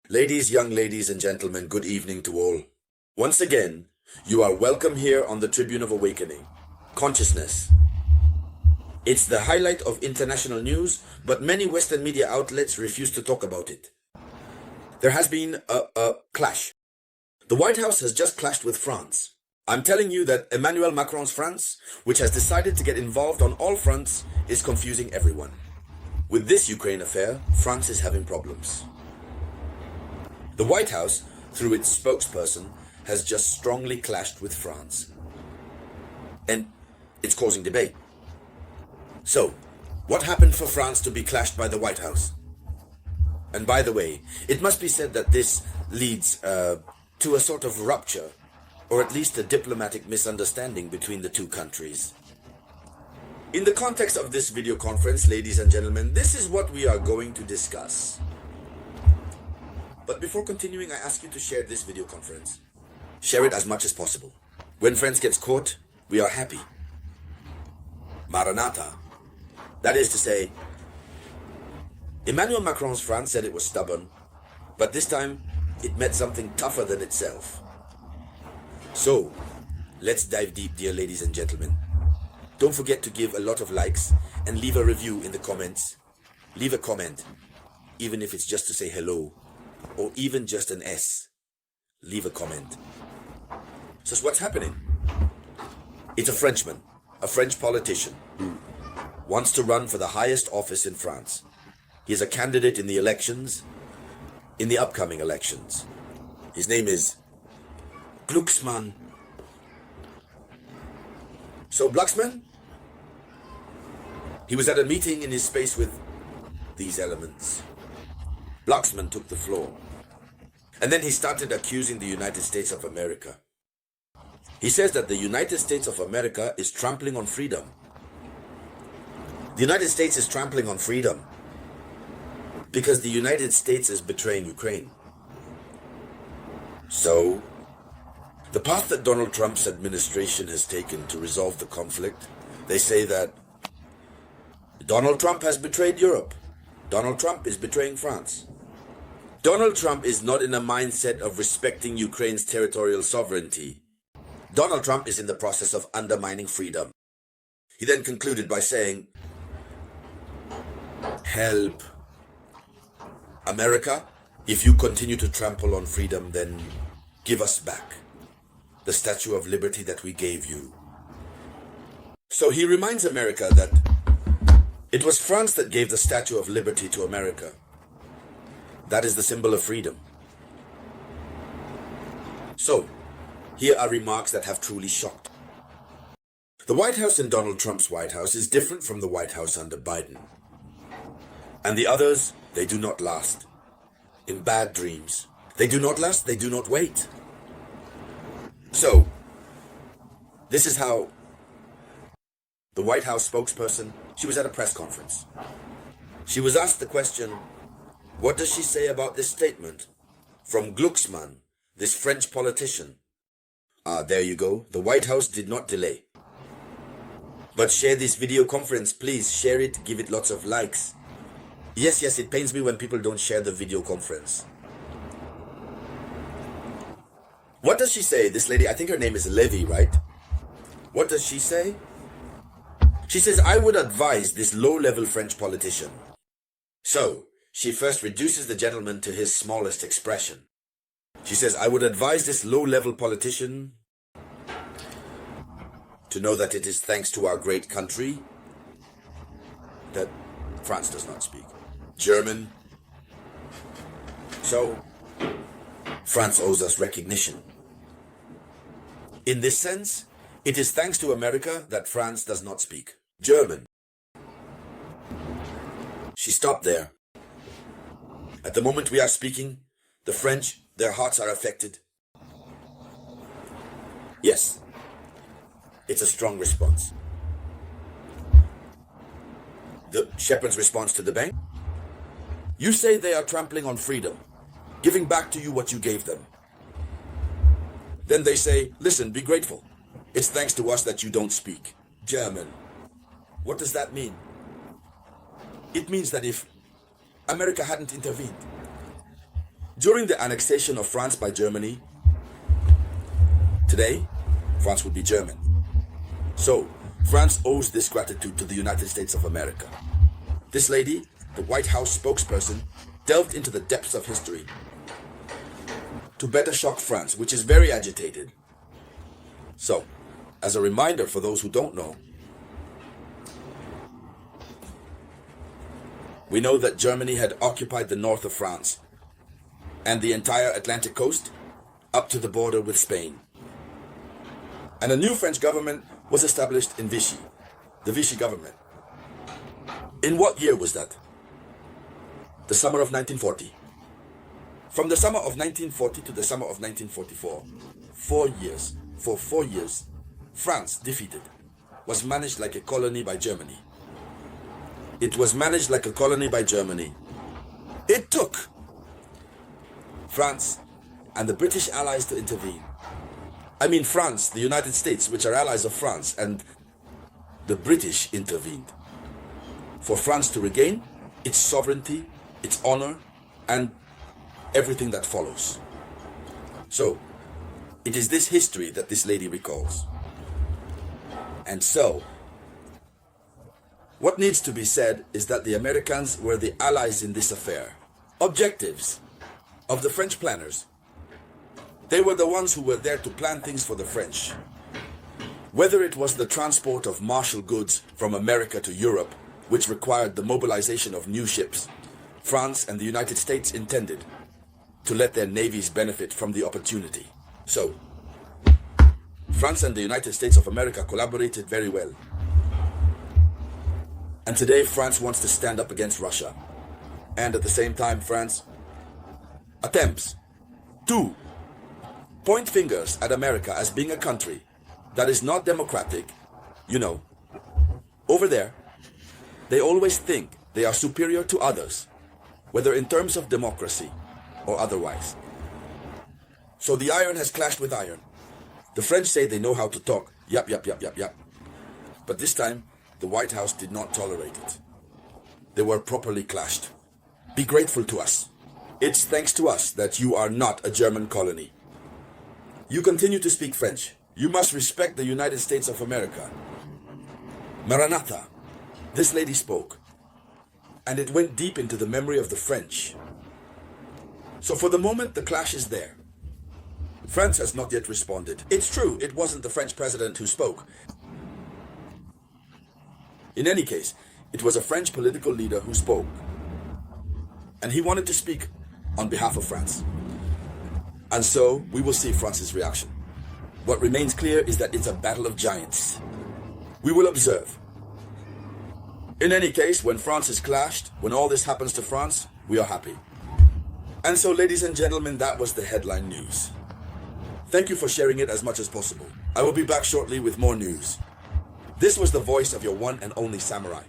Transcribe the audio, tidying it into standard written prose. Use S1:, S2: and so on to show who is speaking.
S1: Young ladies and gentlemen, good evening to all. Once again, you are welcome here on the Tribune of Awakening. Consciousness. It's the highlight of international news, but many Western media outlets refuse to talk about it. There has been a clash. The White House has just clashed with France. I'm telling you that Emmanuel Macron's France, which has decided to get involved on all fronts, is confusing everyone. With this Ukraine affair, France is having problems. The White House, through its spokesperson, has just strongly clashed with France. And it's causing debate. So, what happened for France to be clashed by the White House? And by the way, it must be said that this leads to a sort of rupture, or at least a diplomatic misunderstanding between the two countries. In the context of this video conference, ladies and gentlemen, this is what we are going to discuss. But before continuing, I ask you to share this video conference. Share it as much as possible. When friends gets caught, we are happy. Maranatha. That is to say, Emmanuel Macron's France said it was stubborn, but this time it met something tougher than itself. So, let's dive deep, dear ladies and gentlemen. Don't forget to give a lot of likes and leave a review in the comments. Leave a comment, even if it's just to say hello, or even just an S. Leave a comment. So what's happening? It's a Frenchman, a French politician, who wants to run for the highest office in France. He is a candidate in the elections, in the upcoming elections. His name is Glucksmann. So Glucksmann, he was at a meeting in his space with these elements. Glucksmann took the floor. And then he started accusing the United States of America. He says that the United States of America is trampling on freedom. The United States is trampling on freedom because the United States is betraying Ukraine. So, the path that Donald Trump's administration has taken to resolve the conflict, they say that Donald Trump has betrayed Europe. Donald Trump is betraying France. Donald Trump is not in a mindset of respecting Ukraine's territorial sovereignty. Donald Trump is in the process of undermining freedom. He then concluded by saying, "Help America, if you continue to trample on freedom, then give us back the Statue of Liberty that we gave you." So he reminds America that it was France that gave the Statue of Liberty to America. That is the symbol of freedom. So, here are remarks that have truly shocked. The White House in Donald Trump's White House is different from the White House under Biden. And the others, they do not last. In bad dreams. They do not last, they do not wait. So, this is how the White House spokesperson, she was at a press conference. She was asked the question, what does she say about this statement from Glucksmann, this French politician? There you go. The White House did not delay. But share this video conference, please. Share it, give it lots of likes. Yes, it pains me when people don't share the video conference. What does she say? This lady, I think her name is Levy, right? What does she say? She says, I would advise this low-level French politician. So, she first reduces the gentleman to his smallest expression. She says, I would advise this low-level politician to know that it is thanks to our great country that France does not speak German. So, France owes us recognition. In this sense, it is thanks to America that France does not speak German. She stopped there. At the moment we are speaking, the French, their hearts are affected. Yes, it's a strong response. The shepherd's response to the bank? You say they are trampling on freedom, giving back to you what you gave them. Then they say, listen, be grateful. It's thanks to us that you don't speak German. What does that mean? It means that if America hadn't intervened, During the annexation of France by Germany, today, France would be German. So, France owes this gratitude to the United States of America. This lady, the White House spokesperson, delved into the depths of history to better shock France, which is very agitated. So, as a reminder for those who don't know, we know that Germany had occupied the north of France and the entire Atlantic coast up to the border with Spain. And a new French government was established in Vichy, the Vichy government. In what year was that? The summer of 1940. From the summer of 1940 to the summer of 1944, 4 years, for 4 years, France, defeated, was managed like a colony by Germany. It was managed like a colony by Germany. It took France and the British allies to intervene. I mean France, the United States, which are allies of France, and the British intervened for France to regain its sovereignty, its honor, and everything that follows. So, it is this history that this lady recalls. And so, what needs to be said is that the Americans were the allies in this affair. Objectives of the French planners. They were the ones who were there to plan things for the French. Whether it was the transport of martial goods from America to Europe, which required the mobilization of new ships, France and the United States intended to let their navies benefit from the opportunity. So, France and the United States of America collaborated very well. And today France wants to stand up against Russia. And at the same time, France attempts to point fingers at America as being a country that is not democratic. You know, over there, they always think they are superior to others, whether in terms of democracy or otherwise. So the iron has clashed with iron. The French say they know how to talk. Yap. But this time, the White House did not tolerate it. They were properly clashed. Be grateful to us. It's thanks to us that you are not a German colony. You continue to speak French. You must respect the United States of America. Maranatha. This lady spoke. And it went deep into the memory of the French. So for the moment, the clash is there. France has not yet responded. It's true, it wasn't the French president who spoke. In any case, it was a French political leader who spoke. And he wanted to speak on behalf of France. And so, we will see France's reaction. What remains clear is that it's a battle of giants. We will observe. In any case, when France is clashed, when all this happens to France, we are happy. And so, ladies and gentlemen, that was the headline news. Thank you for sharing it as much as possible. I will be back shortly with more news. This was the voice of your one and only samurai.